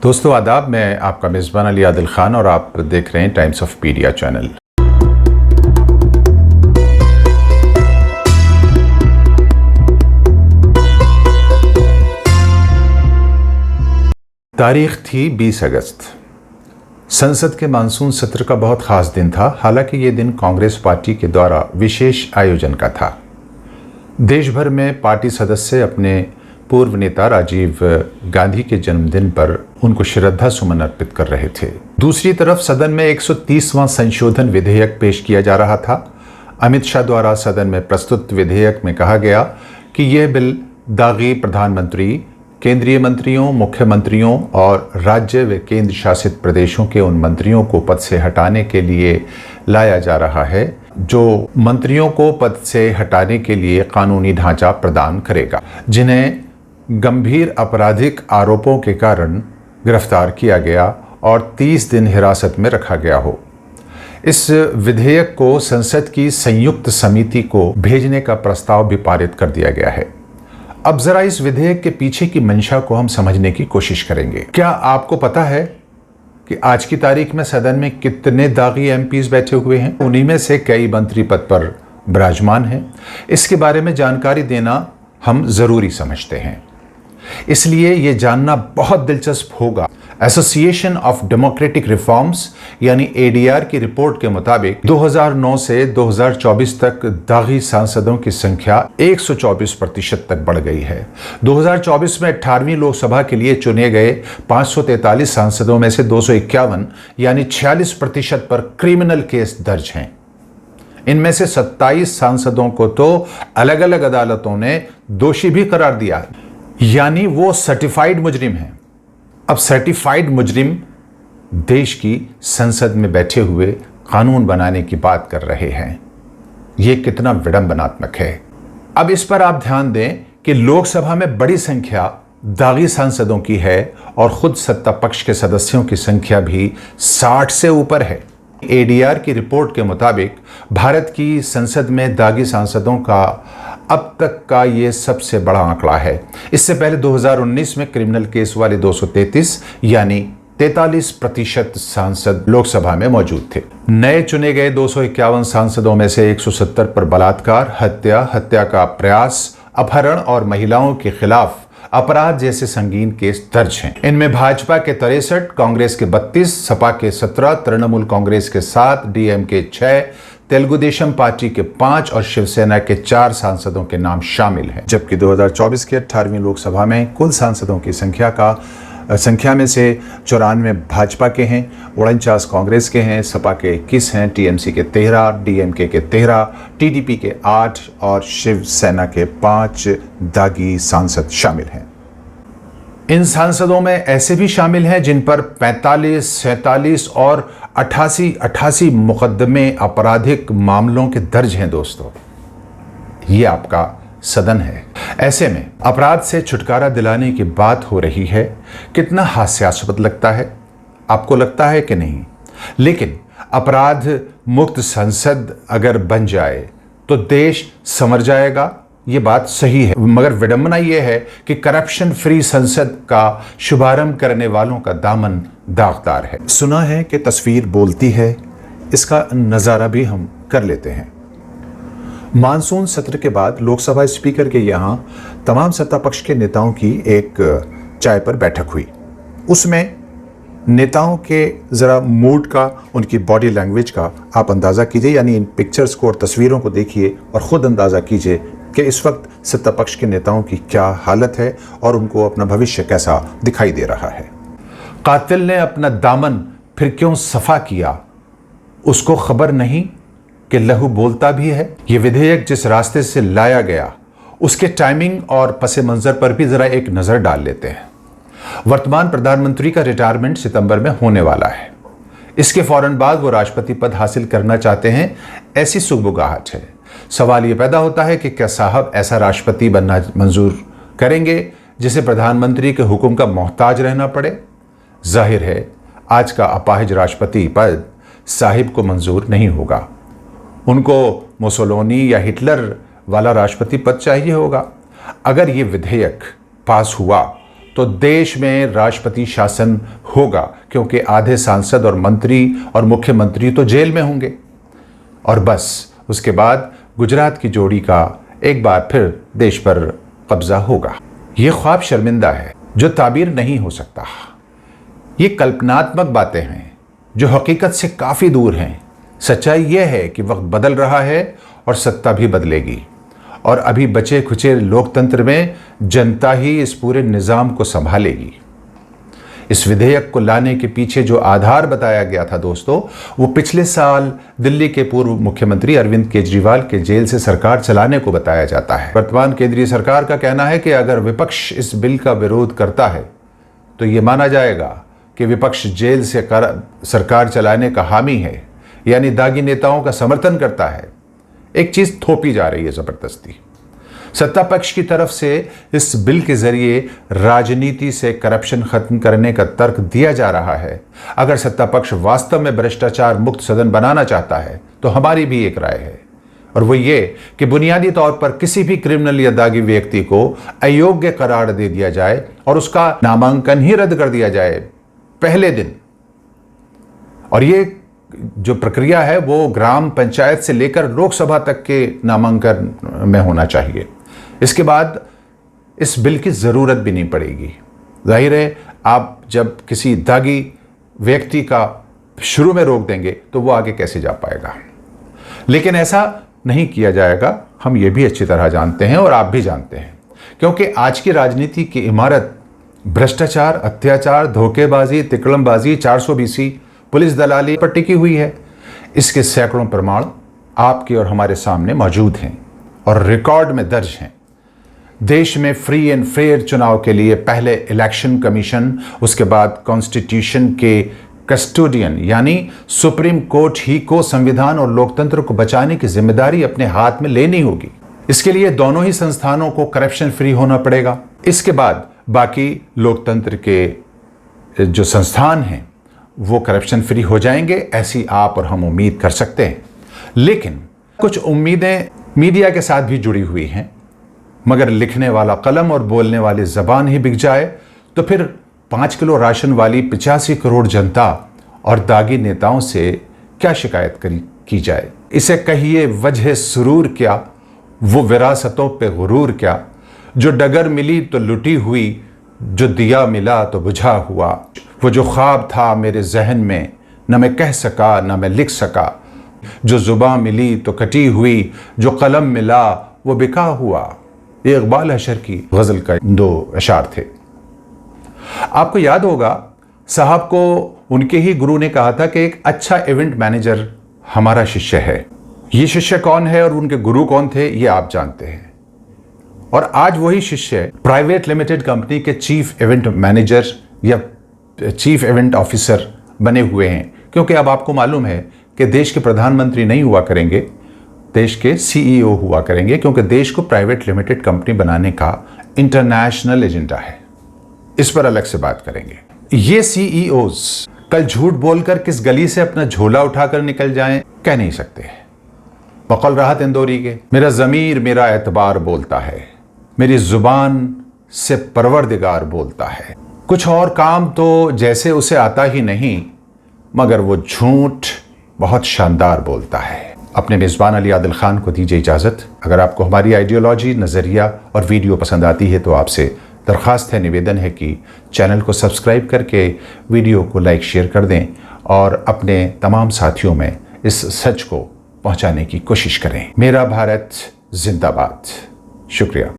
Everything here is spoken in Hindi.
दोस्तों आदाब, मैं आपका मेज़बान अली आदिल खान और आप देख रहे हैं टाइम्स ऑफ पीडिया चैनल। तारीख थी 20 अगस्त। संसद के मानसून सत्र का बहुत ख़ास दिन था। हालांकि ये दिन कांग्रेस पार्टी के द्वारा विशेष आयोजन का था। देश भर में पार्टी सदस्य अपने पूर्व नेता राजीव गांधी के जन्मदिन पर उनको श्रद्धा सुमन अर्पित कर रहे थे। दूसरी तरफ सदन में 130वां संशोधन विधेयक पेश किया जा रहा था। अमित शाह द्वारा सदन में प्रस्तुत विधेयक में कहा गया कि यह बिल दागी प्रधानमंत्री, केंद्रीय मंत्रियों, मुख्यमंत्रियों और राज्य व केंद्र शासित प्रदेशों के उन मंत्रियों को पद से हटाने के लिए लाया जा रहा है जो मंत्रियों को पद से हटाने के लिए कानूनी ढांचा प्रदान करेगा, जिन्हें गंभीर आपराधिक आरोपों के कारण गिरफ्तार किया गया और 30 दिन हिरासत में रखा गया हो। इस विधेयक को संसद की संयुक्त समिति को भेजने का प्रस्ताव भी पारित कर दिया गया है। अब जरा इस विधेयक के पीछे की मंशा को हम समझने की कोशिश करेंगे। क्या आपको पता है कि आज की तारीख में सदन में कितने दागी एमपीज बैठे हुए हैं? उन्हीं में से कई मंत्री पद पर विराजमान हैं। इसके बारे में जानकारी देना हम जरूरी समझते हैं, इसलिए ये जानना बहुत दिलचस्प होगा। एसोसिएशन ऑफ डेमोक्रेटिक रिफॉर्म्स यानी एडीआर की रिपोर्ट के मुताबिक 2009 से 2024 तक दागी सांसदों की संख्या 124% तक बढ़ गई है। 2024 में 18वीं लोकसभा के लिए चुने गए 543 सांसदों में से 251 यानी 46% पर क्रिमिनल केस दर्ज हैं। इनमें से 27 सांसदों को तो अलग अलग अदालतों ने दोषी भी करार दिया, यानी वो सर्टिफाइड मुजरिम हैं। अब सर्टिफाइड मुजरिम देश की संसद में बैठे हुए कानून बनाने की बात कर रहे हैं। ये कितना विडंबनात्मक है। अब इस पर आप ध्यान दें कि लोकसभा में बड़ी संख्या दागी सांसदों की है और खुद सत्ता पक्ष के सदस्यों की संख्या भी 60 से ऊपर है। एडीआर की रिपोर्ट के मुताबिक भारत की संसद में दागी सांसदों का अब तक का ये सबसे बड़ा आंकड़ा है। इससे पहले 2019 में क्रिमिनल केस वाले 233 यानी 43% सांसद लोकसभा में मौजूद थे। नए चुने गए 251 सांसदों में से 170 पर बलात्कार, हत्या का प्रयास, अपहरण और महिलाओं के खिलाफ अपराध जैसे संगीन केस दर्ज हैं। इनमें भाजपा के 63, कांग्रेस के 32, सपा के 17, तृणमूल कांग्रेस के 7, डीएमके 6, तेलुगु देशम पार्टी के 5 और शिवसेना के 4 सांसदों के नाम शामिल हैं। जबकि 2024 के 18वीं लोकसभा में कुल सांसदों की संख्या में से 94 भाजपा के हैं, 49 कांग्रेस के हैं, सपा के 21 हैं, टीएमसी के 13, डीएमके के 13, टीडीपी के 8 और शिवसेना के 5 दागी सांसद शामिल हैं। इन सांसदों में ऐसे भी शामिल हैं जिन पर 45, 47 और 88 मुकदमे आपराधिक मामलों के दर्ज हैं। दोस्तों, ये आपका सदन है। ऐसे में अपराध से छुटकारा दिलाने की बात हो रही है। कितना हास्यास्पद लगता है, आपको लगता है कि नहीं? लेकिन अपराध मुक्त संसद अगर बन जाए तो देश संवर जाएगा, ये बात सही है। मगर विडंबना यह है कि करप्शन फ्री संसद का शुभारंभ करने वालों का दामन दागदार है। सुना है कि तस्वीर बोलती है, इसका नज़ारा भी हम कर लेते हैं। मानसून सत्र के बाद लोकसभा स्पीकर के यहाँ तमाम सत्ता पक्ष के नेताओं की एक चाय पर बैठक हुई। उसमें नेताओं के ज़रा मूड का, उनकी बॉडी लैंग्वेज का आप अंदाज़ा कीजिए, यानी इन पिक्चर्स को और तस्वीरों को देखिए और ख़ुद अंदाज़ा कीजिए कि इस वक्त सत्ता पक्ष के नेताओं की क्या हालत है और उनको अपना भविष्य कैसा दिखाई दे रहा है। कातिल ने अपना दामन फिर क्यों सफ़ा किया, उसको खबर नहीं कि लहू बोलता भी है। ये विधेयक जिस रास्ते से लाया गया उसके टाइमिंग और पसे मंजर पर भी ज़रा एक नज़र डाल लेते हैं। वर्तमान प्रधानमंत्री का रिटायरमेंट सितंबर में होने वाला है। इसके फौरन बाद वो राष्ट्रपति पद हासिल करना चाहते हैं, ऐसी सुगबुगाहट है। सवाल ये पैदा होता है कि क्या साहब ऐसा राष्ट्रपति बनना मंजूर करेंगे जिसे प्रधानमंत्री के हुक्म का मोहताज रहना पड़े? जाहिर है आज का अपाहिज राष्ट्रपति पद साहिब को मंजूर नहीं होगा। उनको मुसोलिनी या हिटलर वाला राष्ट्रपति पद चाहिए होगा। अगर ये विधेयक पास हुआ तो देश में राष्ट्रपति शासन होगा, क्योंकि आधे सांसद और मंत्री और मुख्यमंत्री तो जेल में होंगे। और बस उसके बाद गुजरात की जोड़ी का एक बार फिर देश पर कब्जा होगा। ये ख्वाब शर्मिंदा है जो ताबीर नहीं हो सकता। ये कल्पनात्मक बातें हैं जो हकीकत से काफ़ी दूर हैं। सच्चाई यह है कि वक्त बदल रहा है और सत्ता भी बदलेगी, और अभी बचे खुचे लोकतंत्र में जनता ही इस पूरे निज़ाम को संभालेगी। इस विधेयक को लाने के पीछे जो आधार बताया गया था दोस्तों, वो पिछले साल दिल्ली के पूर्व मुख्यमंत्री अरविंद केजरीवाल के जेल से सरकार चलाने को बताया जाता है। वर्तमान केंद्रीय सरकार का कहना है कि अगर विपक्ष इस बिल का विरोध करता है तो ये माना जाएगा कि विपक्ष जेल से सरकार चलाने का हामी है, यानी दागी नेताओं का समर्थन करता है। एक चीज थोपी जा रही है जबरदस्ती। सत्ता पक्ष की तरफ से इस बिल के जरिए राजनीति से करप्शन खत्म करने का तर्क दिया जा रहा है। अगर सत्ता पक्ष वास्तव में भ्रष्टाचार मुक्त सदन बनाना चाहता है तो हमारी भी एक राय है, और वो ये कि बुनियादी तौर पर किसी भी क्रिमिनल या दागी व्यक्ति को अयोग्य करार दे दिया जाए और उसका नामांकन ही रद्द कर दिया जाए पहले दिन। और ये जो प्रक्रिया है वो ग्राम पंचायत से लेकर लोकसभा तक के नामांकन में होना चाहिए। इसके बाद इस बिल की ज़रूरत भी नहीं पड़ेगी। जाहिर है, आप जब किसी दागी व्यक्ति का शुरू में रोक देंगे तो वो आगे कैसे जा पाएगा। लेकिन ऐसा नहीं किया जाएगा, हम ये भी अच्छी तरह जानते हैं और आप भी जानते हैं, क्योंकि आज की राजनीति की इमारत भ्रष्टाचार, अत्याचार, धोखेबाजी, तिकड़मबाजी, 420 पुलिस दलाली पर टिकी हुई है। इसके सैकड़ों प्रमाण आपके और हमारे सामने मौजूद हैं और रिकॉर्ड में दर्ज हैं। देश में फ्री एंड फेयर चुनाव के लिए पहले इलेक्शन कमीशन, उसके बाद कॉन्स्टिट्यूशन के कस्टोडियन यानी सुप्रीम कोर्ट ही को संविधान और लोकतंत्र को बचाने की जिम्मेदारी अपने हाथ में लेनी होगी। इसके लिए दोनों ही संस्थानों को करप्शन फ्री होना पड़ेगा। इसके बाद बाकी लोकतंत्र के जो संस्थान हैं वो करप्शन फ्री हो जाएंगे, ऐसी आप और हम उम्मीद कर सकते हैं। लेकिन कुछ उम्मीदें मीडिया के साथ भी जुड़ी हुई हैं, मगर लिखने वाला कलम और बोलने वाली ज़बान ही बिक जाए तो फिर 5 किलो राशन वाली 85 करोड़ जनता और दागी नेताओं से क्या शिकायत की जाए। इसे कहिए वजह सुरूर क्या, वो विरासतों पे गुरूर क्या, जो डगर मिली तो लुटी हुई, जो दिया मिला तो बुझा हुआ, वो जो ख्वाब था मेरे जहन में न मैं कह सका न मैं लिख सका, जो जुबां मिली तो कटी हुई, जो कलम मिला वो बिका हुआ। ये इकबाल अशर की गज़ल का 2 अशार थे। आपको याद होगा, साहब को उनके ही गुरु ने कहा था कि एक अच्छा इवेंट मैनेजर हमारा शिष्य है। ये शिष्य कौन है और उनके गुरु कौन थे ये आप जानते हैं। और आज वही शिष्य प्राइवेट लिमिटेड कंपनी के चीफ इवेंट मैनेजर या चीफ इवेंट ऑफिसर बने हुए हैं, क्योंकि अब आपको मालूम है कि देश के प्रधानमंत्री नहीं हुआ करेंगे, देश के सीईओ हुआ करेंगे, क्योंकि देश को प्राइवेट लिमिटेड कंपनी बनाने का इंटरनेशनल एजेंडा है। इस पर अलग से बात करेंगे। ये सीईओज कल झूठ बोलकर किस गली से अपना झोला उठाकर निकल जाएं कह नहीं सकते। बकौल राहत इंदौरी के, मेरा ज़मीर मेरा एतबार बोलता है, मेरी जुबान से परवरदिगार बोलता है। कुछ और काम तो जैसे उसे आता ही नहीं, मगर वो झूठ बहुत शानदार बोलता है। अपने मेज़बान अली आदिल खान को दीजिए इजाज़त। अगर आपको हमारी आइडियोलॉजी, नज़रिया और वीडियो पसंद आती है तो आपसे दरख्वास्त है, निवेदन है कि चैनल को सब्सक्राइब करके वीडियो को लाइक शेयर कर दें और अपने तमाम साथियों में इस सच को पहुंचाने की कोशिश करें। मेरा भारत जिंदाबाद। शुक्रिया।